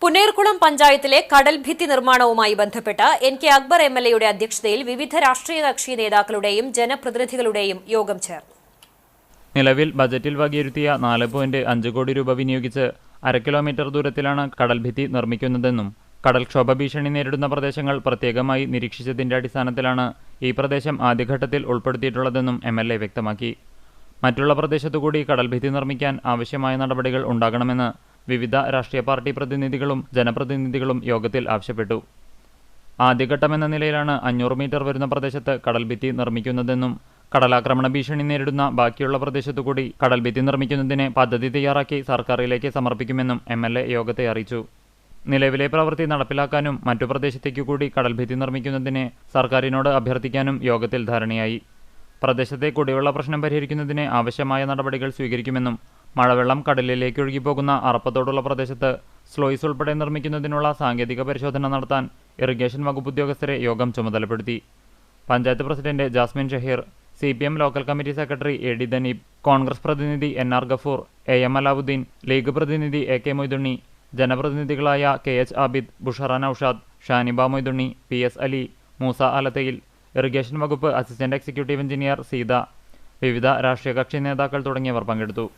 പുന്നേർകുളം പഞ്ചായത്തിലെ കടൽഭിത്തി നിർമ്മാണവുമായി ബന്ധപ്പെട്ട് എൻ.കെ. അക്ബർ എം.എൽ.എയുടെ അധ്യക്ഷതയിൽ വിവിധ രാഷ്ട്രീയ കക്ഷി നേതാക്കളുടെയും ജനപ്രതിനിധികളുടെയും യോഗം ചേർന്നു. നിലവിൽ ബജറ്റിൽ വകയിരുത്തിയ 4.5 കോടി രൂപ വിനിയോഗിച്ച് 1/2 കിലോമീറ്റർ ദൂരത്തിലാണ് കടൽഭിത്തി നിർമ്മിക്കുന്നതെന്നും കടൽക്ഷോഭ ഭീഷണി നേരിടുന്ന പ്രദേശങ്ങൾ പ്രത്യേകമായി നിരീക്ഷിച്ചതിന്റെ അടിസ്ഥാനത്തിലാണ് ഈ പ്രദേശം ആദ്യഘട്ടത്തിൽ ഉൾപ്പെടുത്തിയിട്ടുള്ളതെന്നും എം.എൽ.എ വ്യക്തമാക്കി. മറ്റുള്ള പ്രദേശത്തുകൂടി കടൽഭിത്തി നിർമ്മിക്കാൻ ആവശ്യമായ നടപടികൾ ഉണ്ടാകണമെന്ന് വിവിധ രാഷ്ട്രീയ പാർട്ടി പ്രതിനിധികളും ജനപ്രതിനിധികളും യോഗത്തിൽ ആവശ്യപ്പെട്ടു. ആദ്യഘട്ടമെന്ന നിലയിലാണ് 500 മീറ്റർ വരുന്ന പ്രദേശത്ത് കടൽഭിത്തി നിർമ്മിക്കുന്നതെന്നും കടലാക്രമണ ഭീഷണി നേരിടുന്ന ബാക്കിയുള്ള പ്രദേശത്തുകൂടി കടൽഭിത്തി നിർമ്മിക്കുന്നതിന് പദ്ധതി തയ്യാറാക്കി സർക്കാരിലേക്ക് സമർപ്പിക്കുമെന്നും എം.എൽ.എ യോഗത്തെ അറിയിച്ചു. നിലവിലെ പ്രവൃത്തി നടപ്പിലാക്കാനും മറ്റു പ്രദേശത്തേക്കു കൂടി കടൽഭിത്തി നിർമ്മിക്കുന്നതിന് സർക്കാരിനോട് അഭ്യർത്ഥിക്കാനും യോഗത്തിൽ ധാരണയായി. പ്രദേശത്തെ കുടിവെള്ള പ്രശ്നം പരിഹരിക്കുന്നതിന് ആവശ്യമായ നടപടികൾ സ്വീകരിക്കുമെന്നും മഴവെള്ളം കടലിലേക്ക് ഒഴുകിപ്പോകുന്ന അറപ്പത്തോടുള്ള പ്രദേശത്ത് സ്ലോയിസ് ഉൾപ്പെടെ നിർമ്മിക്കുന്നതിനുള്ള സാങ്കേതിക പരിശോധന നടത്താൻ ഇറിഗേഷൻ വകുപ്പ് ഉദ്യോഗസ്ഥരെ യോഗം ചുമതലപ്പെടുത്തി. Panchayat president Jasmin Shaheer, CPM local committee secretary A.D. Daneeb, Congress പ്രതിനിധി N.R. ഗഫൂർ, A.M. അലാവുദ്ദീൻ, ലീഗ് പ്രതിനിധി A.K. മൊയ്തുണ്ണി, ജനപ്രതിനിധികളായ K.H. Abid, Bushara Naushad, Shaniba Moidunni, P.S. Ali, Moosa Alathayil, irrigation വകുപ്പ് അസിസ്റ്റന്റ് എക്സിക്യൂട്ടീവ് എഞ്ചിനീയർ സീത, വിവിധ രാഷ്ട്രീയ കക്ഷി നേതാക്കൾ തുടങ്ങിയവർ പങ്കെടുത്തു.